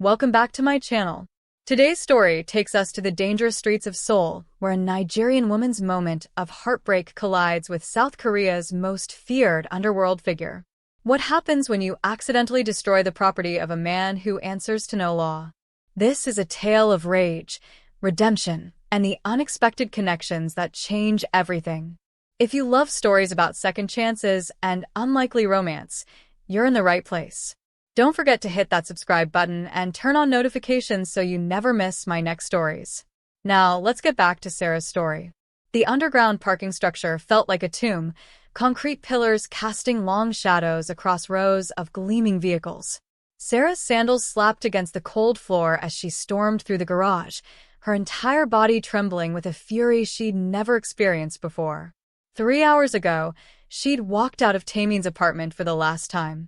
Welcome back to my channel. Today's story takes us to the dangerous streets of Seoul, where a Nigerian woman's moment of heartbreak collides with South Korea's most feared underworld figure. What happens when you accidentally destroy the property of a man who answers to no law? This is a tale of rage, redemption, and the unexpected connections that change everything. If you love stories about second chances and unlikely romance, you're in the right place. Don't forget to hit that subscribe button and turn on notifications so you never miss my next stories. Now, let's get back to Sarah's story. The underground parking structure felt like a tomb, concrete pillars casting long shadows across rows of gleaming vehicles. Sarah's sandals slapped against the cold floor as she stormed through the garage, her entire body trembling with a fury she'd never experienced before. 3 hours ago, she'd walked out of Taemin's apartment for the last time.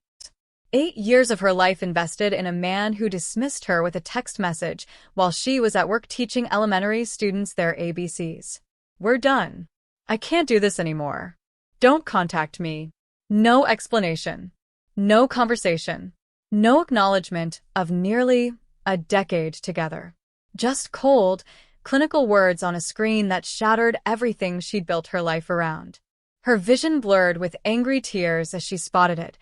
8 years of her life invested in a man who dismissed her with a text message while she was at work teaching elementary students their ABCs. "We're done. I can't do this anymore. Don't contact me." No explanation. No conversation. No acknowledgement of nearly a decade together. Just cold, clinical words on a screen that shattered everything she'd built her life around. Her vision blurred with angry tears as she spotted it.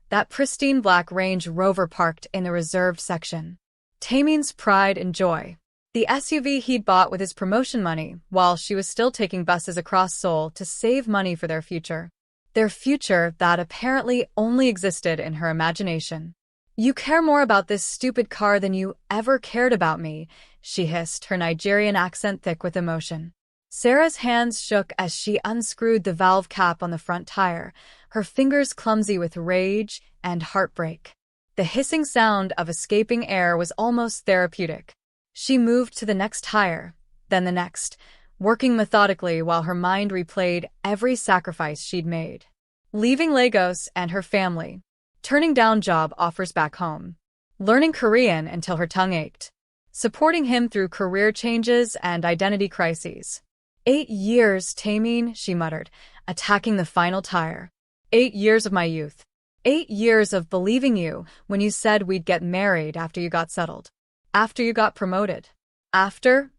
That pristine black Range Rover parked in the reserved section. Taemin's pride and joy. The SUV he'd bought with his promotion money while she was still taking buses across Seoul to save money for their future. Their future that apparently only existed in her imagination. "You care more about this stupid car than you ever cared about me," she hissed, her Nigerian accent thick with emotion. Sarah's hands shook as she unscrewed the valve cap on the front tire, her fingers clumsy with rage and heartbreak. The hissing sound of escaping air was almost therapeutic. She moved to the next tire, then the next, working methodically while her mind replayed every sacrifice she'd made. Leaving Lagos and her family, turning down job offers back home, learning Korean until her tongue ached, supporting him through career changes and identity crises. 8 years, Taemin, she muttered, attacking the final tire. 8 years of my youth. 8 years of believing you when you said we'd get married after you got settled. After you got promoted. After.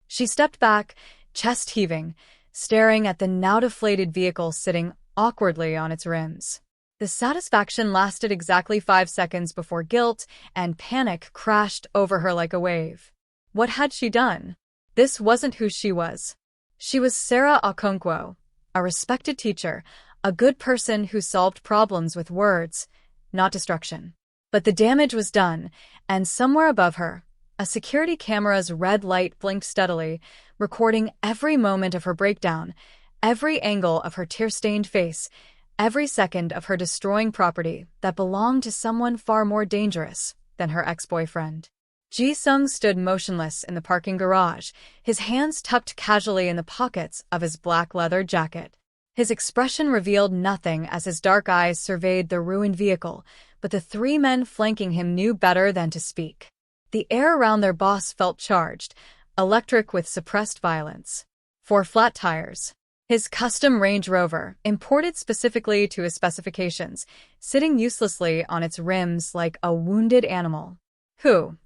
She stepped back, chest heaving, staring at the now deflated vehicle sitting awkwardly on its rims. The satisfaction lasted exactly 5 seconds before guilt and panic crashed over her like a wave. What had she done? This wasn't who she was. She was Sarah Okonkwo, a respected teacher, a good person who solved problems with words, not destruction. But the damage was done, and somewhere above her, a security camera's red light blinked steadily, recording every moment of her breakdown, every angle of her tear-stained face, every second of her destroying property that belonged to someone far more dangerous than her ex-boyfriend. Ji-sung stood motionless in the parking garage, his hands tucked casually in the pockets of his black leather jacket. His expression revealed nothing as his dark eyes surveyed the ruined vehicle, but the 3 men flanking him knew better than to speak. The air around their boss felt charged, electric with suppressed violence. 4 flat tires. His custom Range Rover, imported specifically to his specifications, sitting uselessly on its rims like a wounded animal. Who?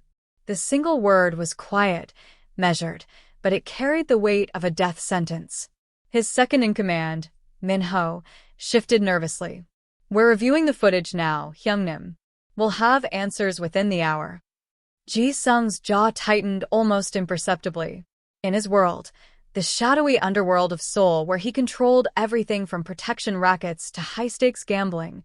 The single word was quiet, measured, but it carried the weight of a death sentence. His second-in-command, Min-ho, shifted nervously. "We're reviewing the footage now, Hyungnim. We'll have answers within the hour." Ji-sung's jaw tightened almost imperceptibly. In his world, the shadowy underworld of Seoul where he controlled everything from protection rackets to high-stakes gambling,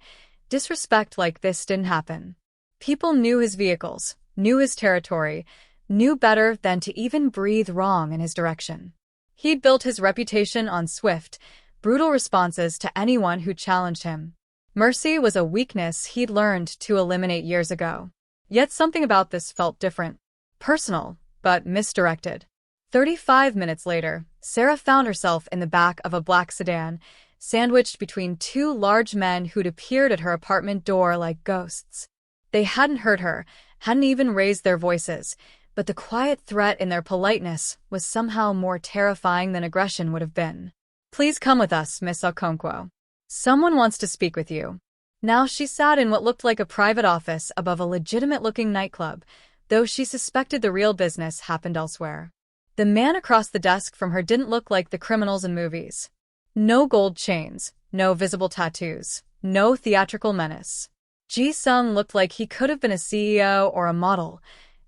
disrespect like this didn't happen. People knew his vehicles, knew his territory, knew better than to even breathe wrong in his direction. He'd built his reputation on swift, brutal responses to anyone who challenged him. Mercy was a weakness he'd learned to eliminate years ago. Yet something about this felt different. Personal, but misdirected. 35 minutes later, Sarah found herself in the back of a black sedan, sandwiched between 2 large men who'd appeared at her apartment door like ghosts. They hadn't heard her, hadn't even raised their voices, but the quiet threat in their politeness was somehow more terrifying than aggression would have been. "Please come with us, Miss Okonkwo. Someone wants to speak with you." Now she sat in what looked like a private office above a legitimate-looking nightclub, though she suspected the real business happened elsewhere. The man across the desk from her didn't look like the criminals in movies. No gold chains, no visible tattoos, no theatrical menace. Ji-sung looked like he could have been a CEO or a model,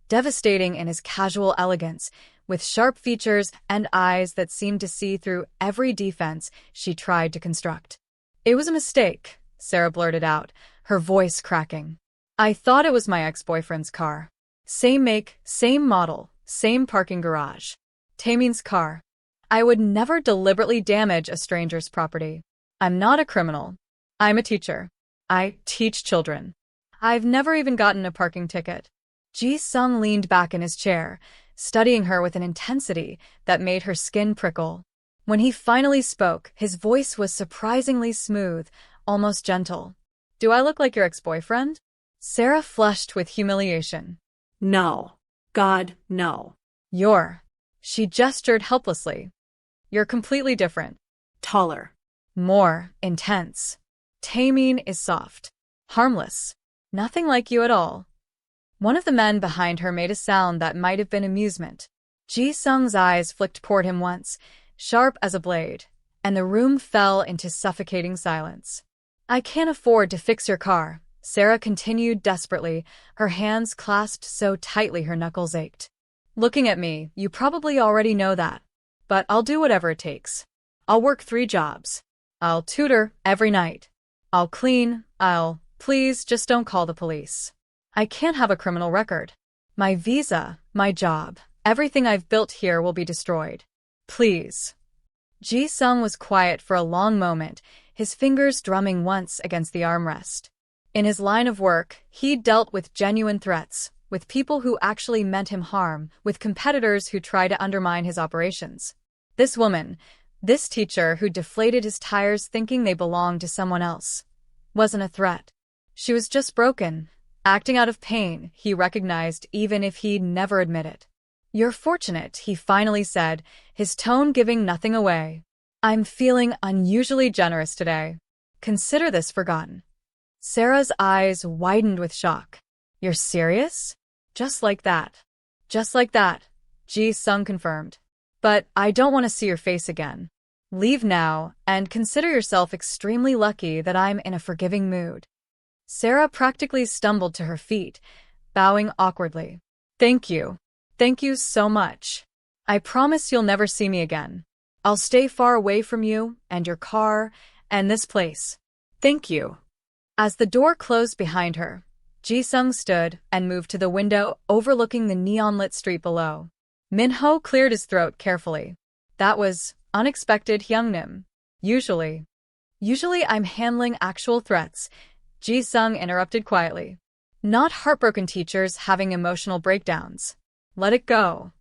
devastating in his casual elegance, with sharp features and eyes that seemed to see through every defense she tried to construct. "It was a mistake," Sarah blurted out, her voice cracking. "I thought it was my ex-boyfriend's car. Same make, same model, same parking garage. Taemin's car. I would never deliberately damage a stranger's property. I'm not a criminal. I'm a teacher. I teach children. I've never even gotten a parking ticket." Ji-sung leaned back in his chair, studying her with an intensity that made her skin prickle. When he finally spoke, his voice was surprisingly smooth, almost gentle. "Do I look like your ex-boyfriend?" Sarah flushed with humiliation. No. God, no. "You're..." She gestured helplessly. "You're completely different. Taller. More intense. Taemin is soft. Harmless. Nothing like you at all." One of the men behind her made a sound that might have been amusement. Ji-sung's eyes flicked toward him once, sharp as a blade, and the room fell into suffocating silence. "I can't afford to fix your car," Sarah continued desperately, her hands clasped so tightly her knuckles ached. "Looking at me, you probably already know that. But I'll do whatever it takes. I'll work 3 jobs. I'll tutor every night. I'll clean, please just don't call the police. I can't have a criminal record. My visa, my job, everything I've built here will be destroyed. Please." Ji-sung was quiet for a long moment, his fingers drumming once against the armrest. In his line of work, he'd dealt with genuine threats, with people who actually meant him harm, with competitors who tried to undermine his operations. This woman, this teacher who deflated his tires thinking they belonged to someone else, wasn't a threat. She was just broken, acting out of pain he recognized even if he'd never admit it. "You're fortunate," he finally said, his tone giving nothing away. "I'm feeling unusually generous today. Consider this forgotten." Sarah's eyes widened with shock. "You're serious?" "Just like that. Just like that," Ji-sung confirmed. "But I don't want to see your face again. Leave now, and consider yourself extremely lucky that I'm in a forgiving mood." Sarah practically stumbled to her feet, bowing awkwardly. "Thank you. Thank you so much. I promise you'll never see me again. I'll stay far away from you, and your car, and this place. Thank you." As the door closed behind her, Ji-sung stood and moved to the window overlooking the neon-lit street below. Minho cleared his throat carefully. "That was unexpected, Hyungnim. Usually I'm handling actual threats," Ji-sung interrupted quietly. "Not heartbroken teachers having emotional breakdowns. Let it go."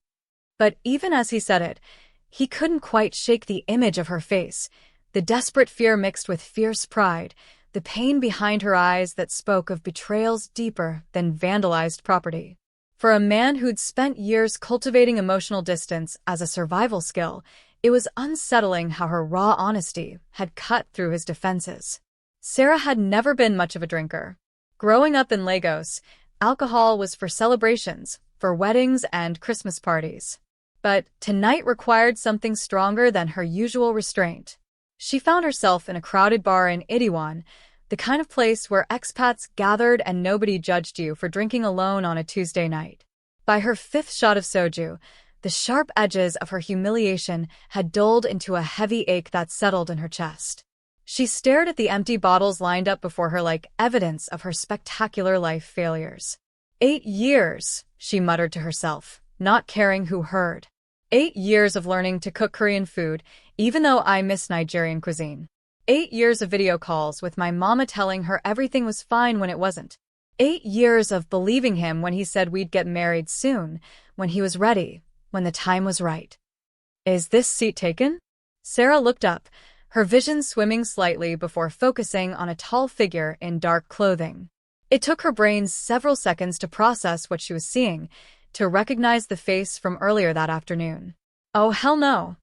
But even as he said it, he couldn't quite shake the image of her face, the desperate fear mixed with fierce pride, the pain behind her eyes that spoke of betrayals deeper than vandalized property. For a man who'd spent years cultivating emotional distance as a survival skill, it was unsettling how her raw honesty had cut through his defenses. Sarah had never been much of a drinker. Growing up in Lagos, alcohol was for celebrations, for weddings and Christmas parties. But tonight required something stronger than her usual restraint. She found herself in a crowded bar in Itaewon, the kind of place where expats gathered and nobody judged you for drinking alone on a Tuesday night. By her 5th shot of soju, the sharp edges of her humiliation had dulled into a heavy ache that settled in her chest. She stared at the empty bottles lined up before her like evidence of her spectacular life failures. 8 years, she muttered to herself, not caring who heard. 8 years of learning to cook Korean food, even though I miss Nigerian cuisine. 8 years of video calls with my mama telling her everything was fine when it wasn't. 8 years of believing him when he said we'd get married soon, when he was ready, when the time was right. "Is this seat taken?" Sarah looked up, her vision swimming slightly before focusing on a tall figure in dark clothing. It took her brain several seconds to process what she was seeing, to recognize the face from earlier that afternoon. "Oh, hell no."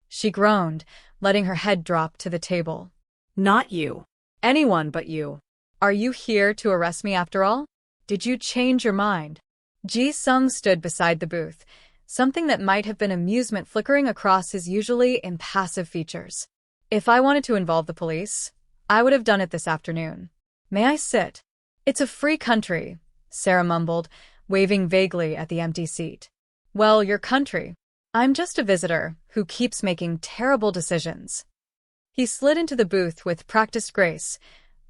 She groaned, letting her head drop to the table. Not you. "Anyone but you." Are you here to arrest me after all? Did you change your mind? Ji-sung stood beside the booth, something that might have been amusement flickering across his usually impassive features. If I wanted to involve the police, I would have done it this afternoon. May I sit? It's a free country, Sarah mumbled, waving vaguely at the empty seat. Well, your country. I'm just a visitor who keeps making terrible decisions. He slid into the booth with practiced grace,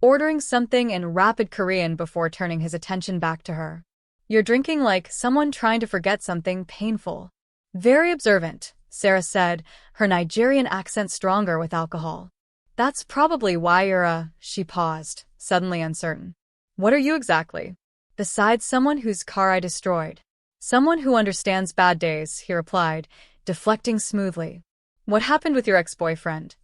ordering something in rapid Korean before turning his attention back to her. You're drinking like someone trying to forget something painful. Very observant, Sarah said, her Nigerian accent stronger with alcohol. That's probably why you're she paused, suddenly uncertain. What are you exactly? Besides someone whose car I destroyed. Someone who understands bad days, he replied, deflecting smoothly. What happened with your ex-boyfriend?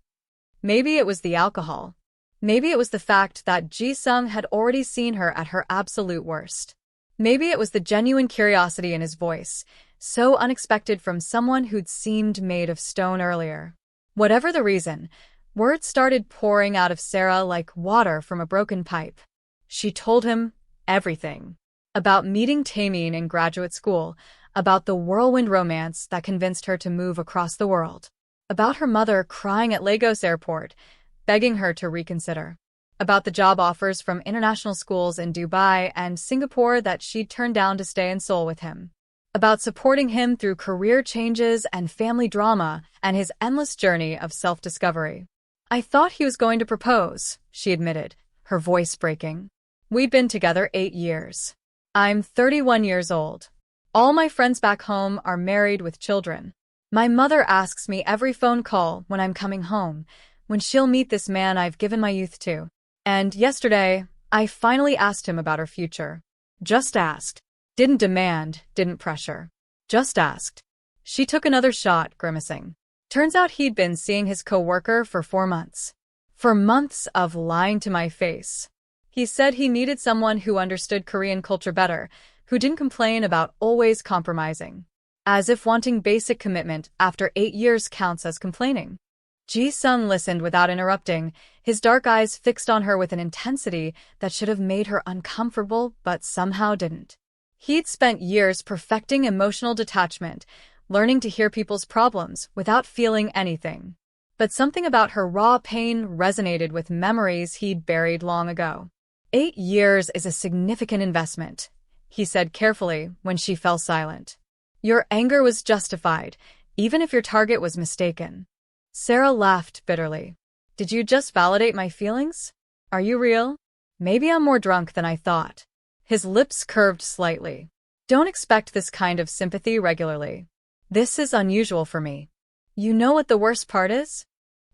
Maybe it was the alcohol. Maybe it was the fact that Ji-sung had already seen her at her absolute worst. Maybe it was the genuine curiosity in his voice, so unexpected from someone who'd seemed made of stone earlier. Whatever the reason, words started pouring out of Sarah like water from a broken pipe. She told him everything. About meeting Taemin in graduate school, about the whirlwind romance that convinced her to move across the world, about her mother crying at Lagos airport, begging her to reconsider, about the job offers from international schools in Dubai and Singapore that she'd turned down to stay in Seoul with him, about supporting him through career changes and family drama and his endless journey of self-discovery. I thought he was going to propose, she admitted, her voice breaking. We'd been together 8 years. I'm 31 years old. All my friends back home are married with children. My mother asks me every phone call when I'm coming home, when she'll meet this man I've given my youth to. And yesterday, I finally asked him about our future. Just asked. Didn't demand, didn't pressure. Just asked. She took another shot, grimacing. Turns out he'd been seeing his coworker for 4 months. For months of lying to my face. He said he needed someone who understood Korean culture better, who didn't complain about always compromising. As if wanting basic commitment after 8 years counts as complaining. Ji-sung listened without interrupting, his dark eyes fixed on her with an intensity that should have made her uncomfortable but somehow didn't. He'd spent years perfecting emotional detachment, learning to hear people's problems without feeling anything. But something about her raw pain resonated with memories he'd buried long ago. 8 years is a significant investment, he said carefully when she fell silent. Your anger was justified, even if your target was mistaken. Sarah laughed bitterly. Did you just validate my feelings? Are you real? Maybe I'm more drunk than I thought. His lips curved slightly. Don't expect this kind of sympathy regularly. This is unusual for me. You know what the worst part is?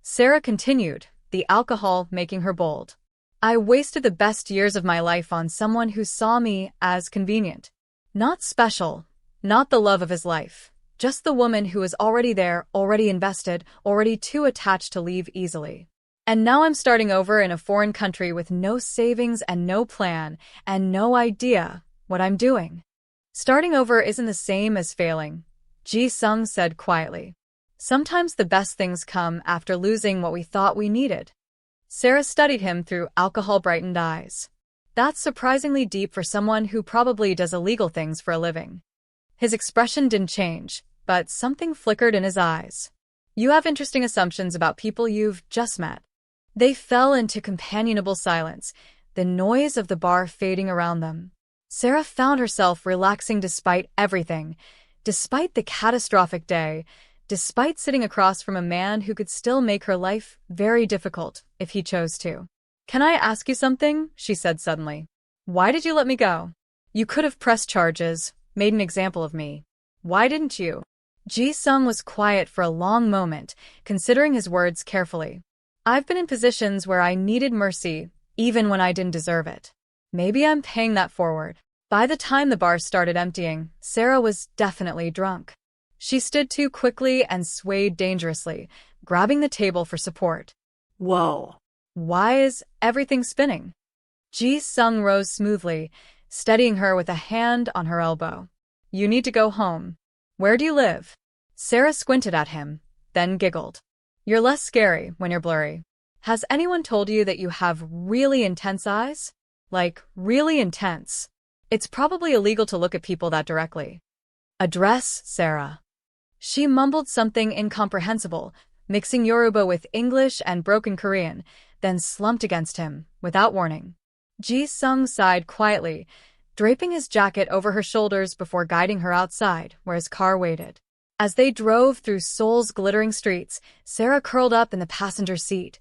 Sarah continued, the alcohol making her bold. I wasted the best years of my life on someone who saw me as convenient. Not special, not the love of his life, just the woman who was already there, already invested, already too attached to leave easily. And now I'm starting over in a foreign country with no savings and no plan, and no idea what I'm doing. Starting over isn't the same as failing, Ji-sung said quietly. Sometimes the best things come after losing what we thought we needed. Sarah studied him through alcohol-brightened eyes. That's surprisingly deep for someone who probably does illegal things for a living. His expression didn't change, but something flickered in his eyes. You have interesting assumptions about people you've just met. They fell into companionable silence, the noise of the bar fading around them. Sarah found herself relaxing despite everything, despite the catastrophic day, despite sitting across from a man who could still make her life very difficult if he chose to. Can I ask you something? She said suddenly. Why did you let me go? You could have pressed charges, made an example of me. Why didn't you? Ji-sung was quiet for a long moment, considering his words carefully. I've been in positions where I needed mercy, even when I didn't deserve it. Maybe I'm paying that forward. By the time the bar started emptying, Sarah was definitely drunk. She stood too quickly and swayed dangerously, grabbing the table for support. Whoa. Why is everything spinning? Ji-sung rose smoothly, steadying her with a hand on her elbow. You need to go home. Where do you live? Sarah squinted at him, then giggled. You're less scary when you're blurry. Has anyone told you that you have really intense eyes? like really intense. It's probably illegal to look at people that directly. Address, Sarah. She mumbled something incomprehensible, mixing Yoruba with English and broken Korean, then slumped against him, without warning. Ji-sung sighed quietly, draping his jacket over her shoulders before guiding her outside, where his car waited. As they drove through Seoul's glittering streets, Sarah curled up in the passenger seat,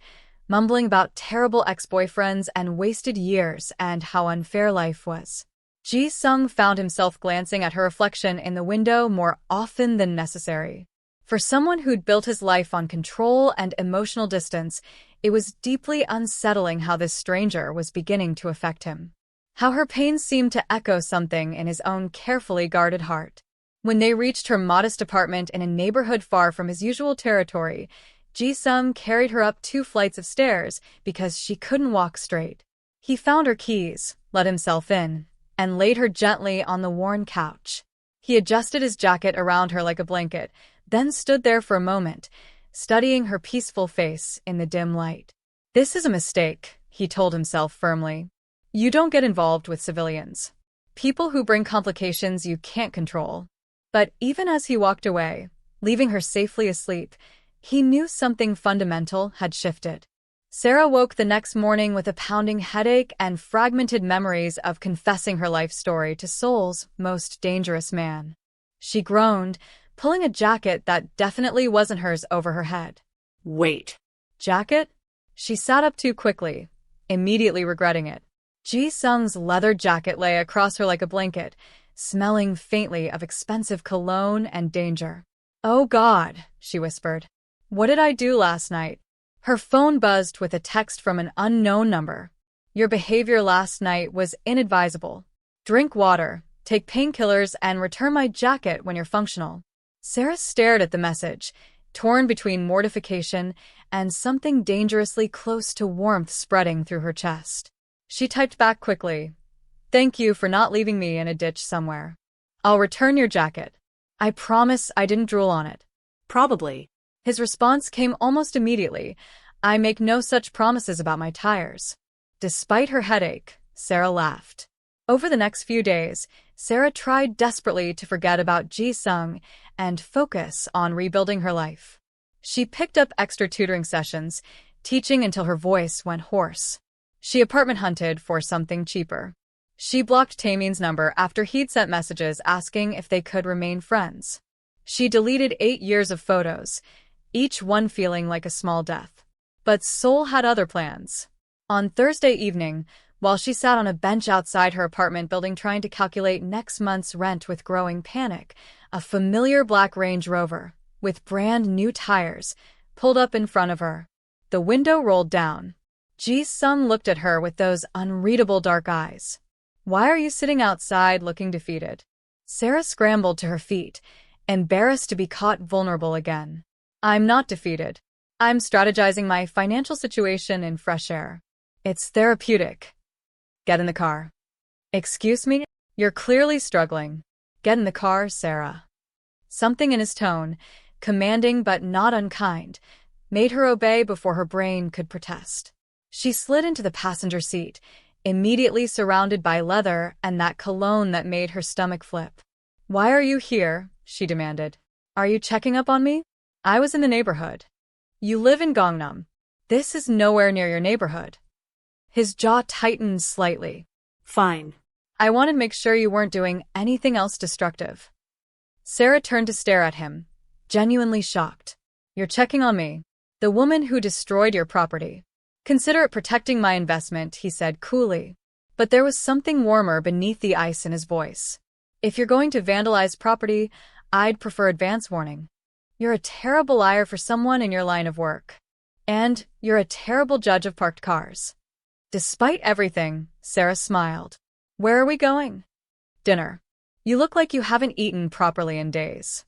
mumbling about terrible ex-boyfriends and wasted years and how unfair life was. Ji-sung found himself glancing at her reflection in the window more often than necessary. For someone who'd built his life on control and emotional distance, it was deeply unsettling how this stranger was beginning to affect him. How her pain seemed to echo something in his own carefully guarded heart. When they reached her modest apartment in a neighborhood far from his usual territory, Ji-sung carried her up 2 flights of stairs because she couldn't walk straight. He found her keys, let himself in, and laid her gently on the worn couch. He adjusted his jacket around her like a blanket, then stood there for a moment, studying her peaceful face in the dim light. This is a mistake, he told himself firmly. You don't get involved with civilians. People who bring complications you can't control. But even as he walked away, leaving her safely asleep, he knew something fundamental had shifted. Sarah woke the next morning with a pounding headache and fragmented memories of confessing her life story to Seoul's most dangerous man. She groaned, pulling a jacket that definitely wasn't hers over her head. Wait. Jacket? She sat up too quickly, immediately regretting it. Ji-sung's leather jacket lay across her like a blanket, smelling faintly of expensive cologne and danger. Oh God, she whispered. What did I do last night? Her phone buzzed with a text from an unknown number. Your behavior last night was inadvisable. Drink water, take painkillers, and return my jacket when you're functional. Sarah stared at the message, torn between mortification and something dangerously close to warmth spreading through her chest. She typed back quickly. Thank you for not leaving me in a ditch somewhere. I'll return your jacket. I promise I didn't drool on it. Probably. His response came almost immediately. I make no such promises about my tires. Despite her headache, Sarah laughed. Over the next few days, Sarah tried desperately to forget about Ji-sung and focus on rebuilding her life. She picked up extra tutoring sessions, teaching until her voice went hoarse. She apartment hunted for something cheaper. She blocked Taemin's number after he'd sent messages asking if they could remain friends. She deleted 8 years of photos, each one feeling like a small death. But Seoul had other plans. On Thursday evening, while she sat on a bench outside her apartment building trying to calculate next month's rent with growing panic, a familiar black Range Rover, with brand new tires, pulled up in front of her. The window rolled down. Ji-sung looked at her with those unreadable dark eyes. Why are you sitting outside looking defeated? Sarah scrambled to her feet, embarrassed to be caught vulnerable again. I'm not defeated. I'm strategizing my financial situation in fresh air. It's therapeutic. Get in the car. Excuse me? You're clearly struggling. Get in the car, Sarah. Something in his tone, commanding but not unkind, made her obey before her brain could protest. She slid into the passenger seat, immediately surrounded by leather and that cologne that made her stomach flip. Why are you here? She demanded. Are you checking up on me? I was in the neighborhood. You live in Gangnam. This is nowhere near your neighborhood. His jaw tightened slightly. Fine. I wanted to make sure you weren't doing anything else destructive. Sarah turned to stare at him, genuinely shocked. You're checking on me, the woman who destroyed your property. Consider it protecting my investment, he said coolly. But there was something warmer beneath the ice in his voice. If you're going to vandalize property, I'd prefer advance warning. You're a terrible liar for someone in your line of work. And you're a terrible judge of parked cars. Despite everything, Sarah smiled. Where are we going? Dinner. You look like you haven't eaten properly in days.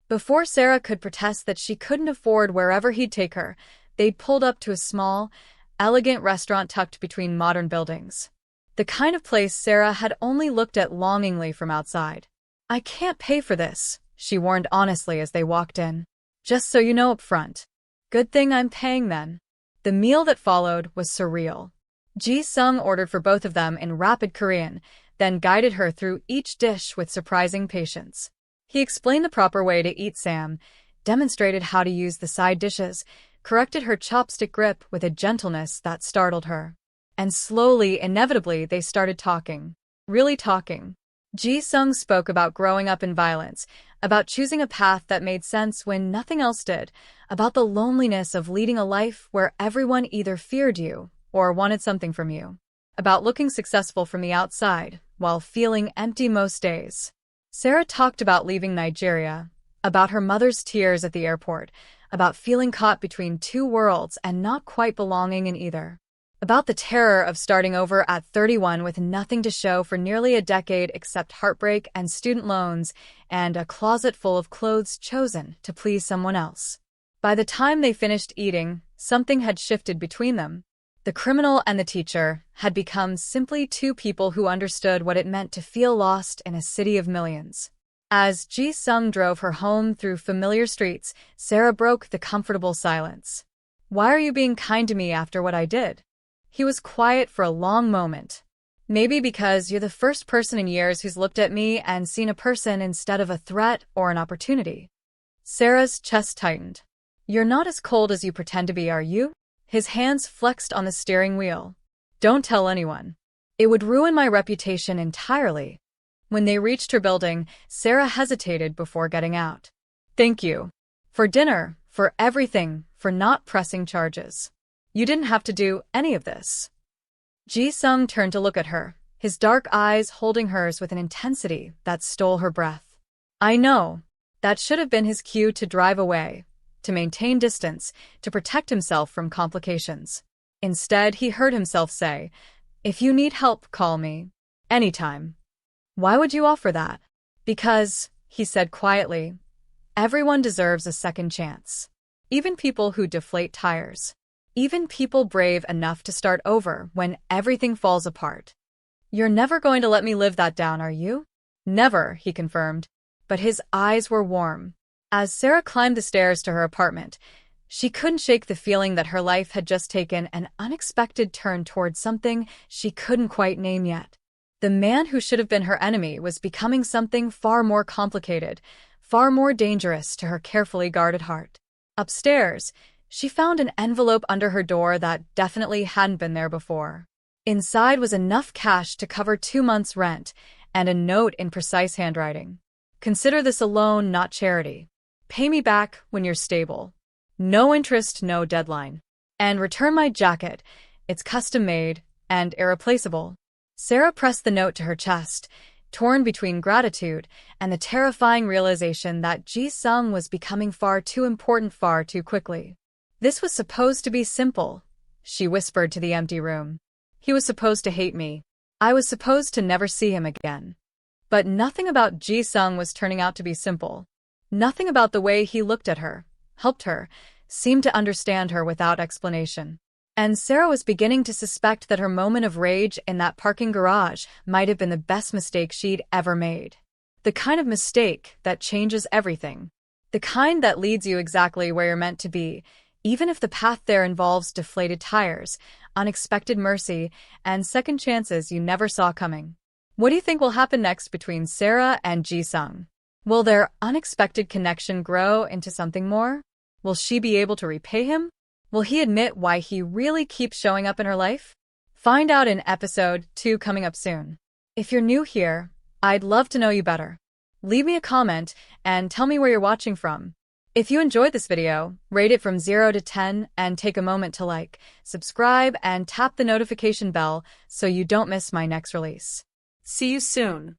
Before Sarah could protest that she couldn't afford wherever he'd take her, they'd pulled up to a small, elegant restaurant tucked between modern buildings. The kind of place Sarah had only looked at longingly from outside. I can't pay for this, she warned honestly as they walked in. Just so you know up front. Good thing I'm paying then. The meal that followed was surreal. Ji-sung ordered for both of them in rapid Korean, then guided her through each dish with surprising patience. He explained the proper way to eat sam, demonstrated how to use the side dishes, corrected her chopstick grip with a gentleness that startled her. And slowly, inevitably, they started talking. Really talking. Ji-sung spoke about growing up in violence, about choosing a path that made sense when nothing else did, about the loneliness of leading a life where everyone either feared you or wanted something from you, about looking successful from the outside while feeling empty most days. Sarah talked about leaving Nigeria, about her mother's tears at the airport, about feeling caught between two worlds and not quite belonging in either. About the terror of starting over at 31 with nothing to show for nearly a decade except heartbreak and student loans and a closet full of clothes chosen to please someone else. By the time they finished eating, something had shifted between them. The criminal and the teacher had become simply two people who understood what it meant to feel lost in a city of millions. As Ji-sung drove her home through familiar streets, Sarah broke the comfortable silence. "Why are you being kind to me after what I did?" He was quiet for a long moment. "Maybe because you're the first person in years who's looked at me and seen a person instead of a threat or an opportunity." Sarah's chest tightened. "You're not as cold as you pretend to be, are you?" His hands flexed on the steering wheel. "Don't tell anyone. It would ruin my reputation entirely." When they reached her building, Sarah hesitated before getting out. "Thank you. For dinner, for everything, for not pressing charges. You didn't have to do any of this." Ji-sung turned to look at her, his dark eyes holding hers with an intensity that stole her breath. "I know." That should have been his cue to drive away, to maintain distance, to protect himself from complications. Instead, he heard himself say, "If you need help, call me. Anytime." "Why would you offer that?" "Because," he said quietly, "everyone deserves a second chance. Even people who deflate tires. Even people brave enough to start over when everything falls apart." "You're never going to let me live that down, are you?" "Never," he confirmed, but his eyes were warm. As Sarah climbed the stairs to her apartment, she couldn't shake the feeling that her life had just taken an unexpected turn towards something she couldn't quite name yet. The man who should have been her enemy was becoming something far more complicated, far more dangerous to her carefully guarded heart. Upstairs, she found an envelope under her door that definitely hadn't been there before. Inside was enough cash to cover 2 months' rent and a note in precise handwriting. "Consider this a loan, not charity. Pay me back when you're stable. No interest, no deadline. And return my jacket. It's custom-made and irreplaceable." Sarah pressed the note to her chest, torn between gratitude and the terrifying realization that Ji-sung was becoming far too important far too quickly. "This was supposed to be simple," she whispered to the empty room. "He was supposed to hate me. I was supposed to never see him again." But nothing about Ji-sung was turning out to be simple. Nothing about the way he looked at her, helped her, seemed to understand her without explanation. And Sarah was beginning to suspect that her moment of rage in that parking garage might have been the best mistake she'd ever made. The kind of mistake that changes everything. The kind that leads you exactly where you're meant to be, even if the path there involves deflated tires, unexpected mercy, and second chances you never saw coming. What do you think will happen next between Sarah and Ji-sung? Will their unexpected connection grow into something more? Will she be able to repay him? Will he admit why he really keeps showing up in her life? Find out in episode 2 coming up soon. If you're new here, I'd love to know you better. Leave me a comment and tell me where you're watching from. If you enjoyed this video, rate it from 0 to 10 and take a moment to like, subscribe, and tap the notification bell so you don't miss my next release. See you soon.